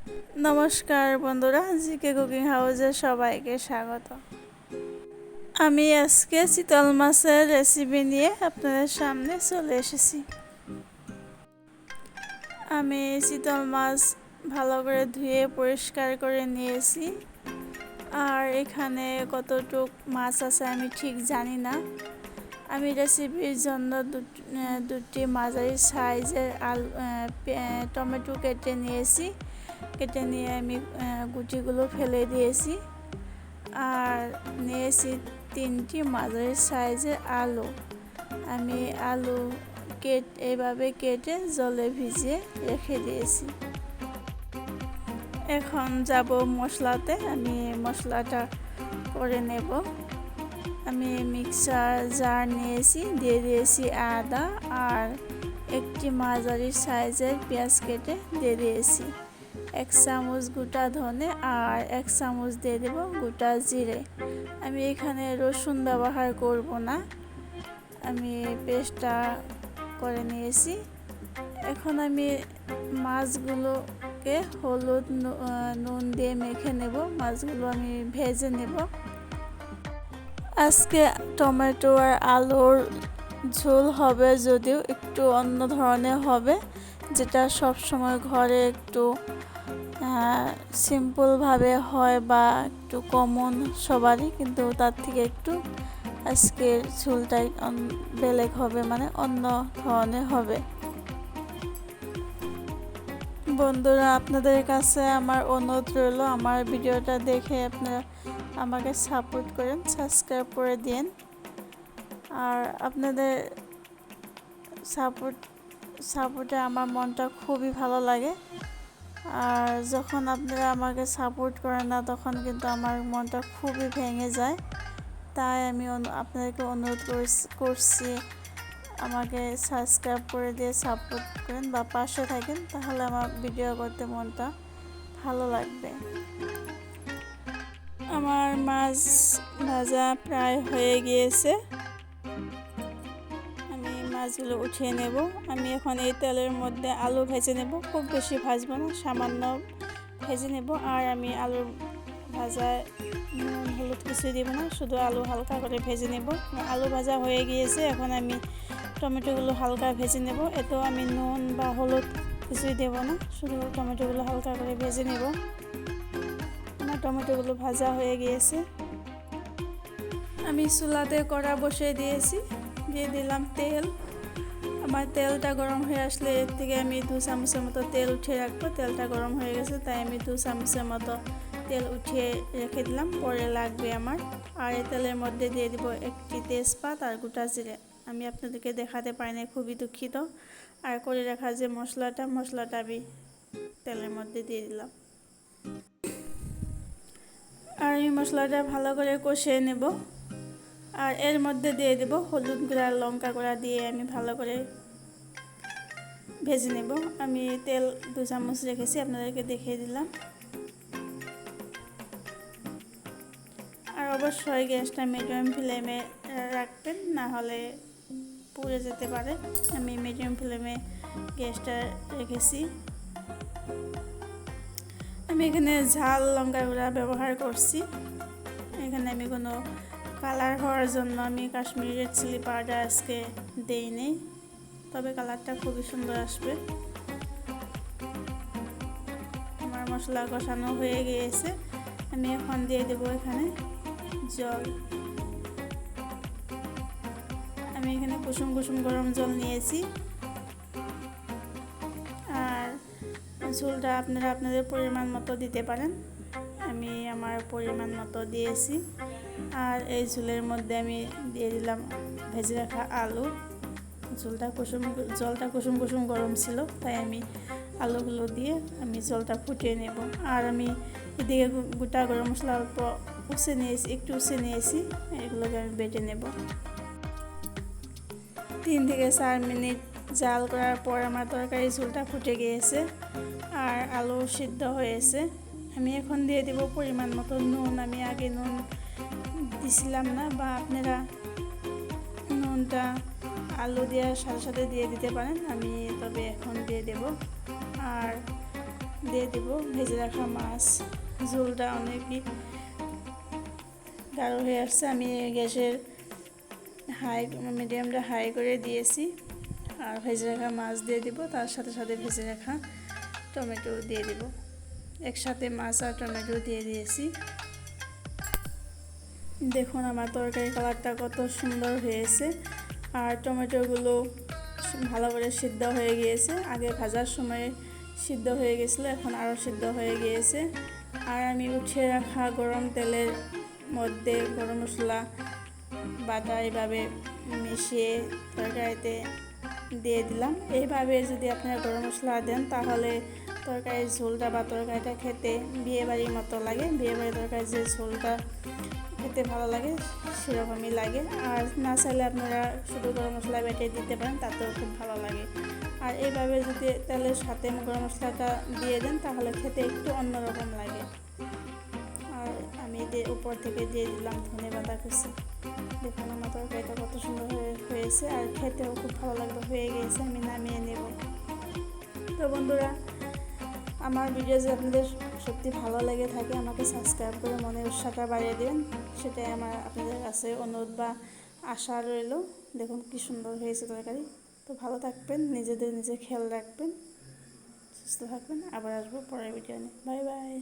নমস্কার বন্ধুরা, GK cooking হাউসে সবাইকে স্বাগত। আমি আজকে চিতল মাছের রেসিপি নিয়ে আপনাদের সামনে চলে এসেছি। আমি চিতল মাছ ভালো করে ধুয়ে পরিষ্কার করে নিয়েছি। আর এখানে কতটুক মাছ আছে আমি ঠিক জানি না। আমি রেসিপির জন্য দুটি মাঝারি সাইজের টমেটো কেটে নিয়েছি। কেটে নিয়ে আমি গুটিগুলো ফেলে দিয়েছি। আর নিয়েছি 3টি মাঝারি সাইজের আলু। আমি আলু এইভাবে কেটে জলে ভিজিয়ে রেখে দিয়েছি। এখন যাব মশলাতে। আমি মশলাটা করে নেব। আমি মিক্সার জার নিয়েছি, দিয়ে দিয়েছি আদা আর একটি মাঝারি সাইজের পেঁয়াজ কেটে দিয়ে দিয়েছি। 1 চামচ গোটা ধনে আর 1 চামচ দিয়ে দেব গোটা জিরে। আমি এখানে রসুন ব্যবহার করব না, আমি পেস্টটা করে নিয়েছি। এখন আমি মাছগুলোকে হলুদ নুন দিয়ে মেখে নেব। মাছগুলো আমি ভেজে নেব। আজকে টমেটো আর আলুর ঝোল হবে, যদিও একটু অন্য ধরনের হবে, যেটা সব সময় ঘরে একটু সিম্পলভাবে হয় বা একটু কমন সবারই, কিন্তু তার থেকে একটু আজকের ঝোলটাই বেলেগ হবে, মানে অন্য ধরনের হবে। বন্ধুরা, আপনাদের কাছে আমার অনুরোধ রইল, আমার ভিডিওটা দেখে আপনারা আমাকে সাপোর্ট করেন, সাবস্ক্রাইব করে দিন। আর আপনাদের সাপোর্টে আমার মনটা খুবই ভালো লাগে। আর যখন আপনারা আমাকে সাপোর্ট করেন না, তখন কিন্তু আমার মনটা খুবই ভেঙে যায়। তাই আমি আপনাদেরকে অনুরোধ করছি আমাকে সাবস্ক্রাইব করে দিয়ে সাপোর্ট করেন বা পাশে থাকেন, তাহলে আমার ভিডিও করতে মনটা ভালো লাগবে। আমার মাছ ভাজা প্রায় হয়ে গিয়েছে। আমি মাছগুলো উঠিয়ে নেব। আমি এখন এই তেলের মধ্যে আলু ভেজে নেব। খুব বেশি ভাজবো না, সামান্য ভেজে নেব। আর আমি আলুর ভাজায় নুন হলুদ কিছুই দেবো না, শুধু আলু হালকা করে ভেজে নেব। আলু ভাজা হয়ে গিয়েছে। এখন আমি টমেটোগুলো হালকা ভেজে নেব। এতেও আমি নুন বা হলুদ কিছুই দেব না, শুধু টমেটোগুলো হালকা করে ভেজে নেব। আমার টমেটোগুলো ভাজা হয়ে গিয়েছে। আমি চুলাতে কড়া বসিয়ে দিয়েছি, দিয়ে দিলাম তেল। আমার তেলটা গরম হয়ে আসলে এর থেকে আমি 2 চামচের মতো তেল উঠিয়ে রাখবো। তেলটা গরম হয়ে গেছে, তাই আমি 2 চামচের মতো তেল উঠিয়ে রেখে দিলাম, পরে লাগবে আমার। আর এই তেলের মধ্যে দিয়ে দিব একটি তেজপাত আর গোটা জিরে। আমি আপনাদেরকে দেখাতে পারি না, খুবই দুঃখিত। আর করে রাখা যে মশলাটা আমি তেলের মধ্যে দিয়ে দিলাম। আর এই মশলাটা ভালো করে কষিয়ে নেব। আর এর মধ্যে দিয়ে দেব হলুদ গুঁড়া, লঙ্কা গুঁড়া দিয়ে আমি ভালো করে ভেজে নেব। আমি তেল 2 চামচ রেখেছি, আপনাদেরকে দেখিয়ে দিলাম। আর অবশ্যই গ্যাসটা মিডিয়াম ফ্লেমে রাখবেন, না হলে পুড়ে যেতে পারে। আমি মিডিয়াম ফ্লেমে গ্যাসটা রেখেছি। আমি এখানে ঝাল লঙ্কা গুঁড়া ব্যবহার করছি। এখানে আমি কোনো কালার হওয়ার জন্য আমি কাশ্মীরি রেড চিলি পাউডার আজকে দেইনি, তবে কালারটা খুবই সুন্দর আসবে। আমার মশলা কষানো হয়ে গিয়েছে। আমি এখন দিয়ে দেবো এখানে জল। আমি এখানে কুসুম কুসুম গরম জল নিয়েছি। আর ঝোলটা আপনারা আপনাদের পরিমাণ মতো দিতে পারেন। আমি আমার পরিমাণ মতো দিয়েছি। আর এই ঝোলের মধ্যে আমি দিয়ে দিলাম ভেজে রাখা আলু। জলটা কুসুম কুসুম গরম ছিল, তাই আমি আলুগুলো দিয়ে আমি জলটা ফুটিয়ে নেব। আর আমি এদিকে গোটা গরম মশলা অল্প একটু উষে নিয়েছি, এগুলোকে আমি বেটে নেব। 3 থেকে 4 মিনিট জাল করার পর আমার তরকারি ঝোলটা ফুটে গিয়েছে আর আলু সিদ্ধ হয়েছে। আমি এখন দিয়ে দেব পরিমাণ মতো নুন। আমি আগে নুন দিছিলাম না, বা আপনারা নুনটা আলু দেওয়ার সাথে সাথে দিয়ে দিতে পারেন। আমি তবে এখন দিয়ে দেব। আর দিয়ে দেব ভেজে রাখা মাছ। ঝোলটা অনেকই গাঢ় হয়ে আসছে। আমি গ্যাসের মিডিয়ামটা হাই করে দিয়েছি। আর ভেজে রাখা মাছ দিয়ে দিব, তার সাথে সাথে ভেজে রাখা টমেটো দিয়ে দিব। একসাথে মাছ আর টমেটো দিয়ে দিয়েছি। দেখুন আমার তরকারি কালারটা কত সুন্দর হয়েছে, আর টমেটোগুলো ভালো করে সিদ্ধ হয়ে গিয়েছে। আগে ভাজার সময় সিদ্ধ হয়ে গেছিলো, এখন আরও সিদ্ধ হয়ে গিয়েছে। আর আমি উঠিয়ে রাখা গরম তেলের মধ্যে গরম মশলা বাটা এইভাবে মিশিয়ে তরকারিতে দিয়ে দিলাম। এইভাবে যদি আপনারা গরম মশলা দেন তাহলে তরকারির ঝোলটা বা তরকারিটা খেতে বিয়েবাড়ির মতো লাগে। বিয়েবাড়ির তরকারির যে ঝোলটা খেতে ভালো লাগে সেরকমই লাগে। আর না চাইলে আপনারা শুধু গরম মশলা বেটে দিতে পারেন, তাতেও খুব ভালো লাগে। আর এইভাবে যদি তেলের সাথে গরম মশলাটা দিয়ে দেন তাহলে খেতে একটু অন্যরকম লাগে। আর আমি উপর থেকে দিয়ে দিলাম ধনেপাতা কুচি। দেখুন আমার তরকারিটা কত সুন্দর হয়েছে, আর খেতেও খুব ভালো লাগবে। হয়ে গিয়েছে, আমি নামিয়ে নেব। তো বন্ধুরা, আমার ভিডিও যদি আপনাদের সত্যি ভালো লেগে থাকে আমাকে সাবস্ক্রাইব করে মনে উৎসাহটা বাড়িয়ে দেবেন, সেটাই আমার আপনাদের কাছে অনুরোধ বা আশা রইল। দেখুন কি সুন্দর হয়েছে তরকারি। তো ভালো থাকবেন, নিজে খেয়াল রাখবেন, সুস্থ থাকবেন। আবার আসবো পরের ভিডিও নিয়ে। Bye bye.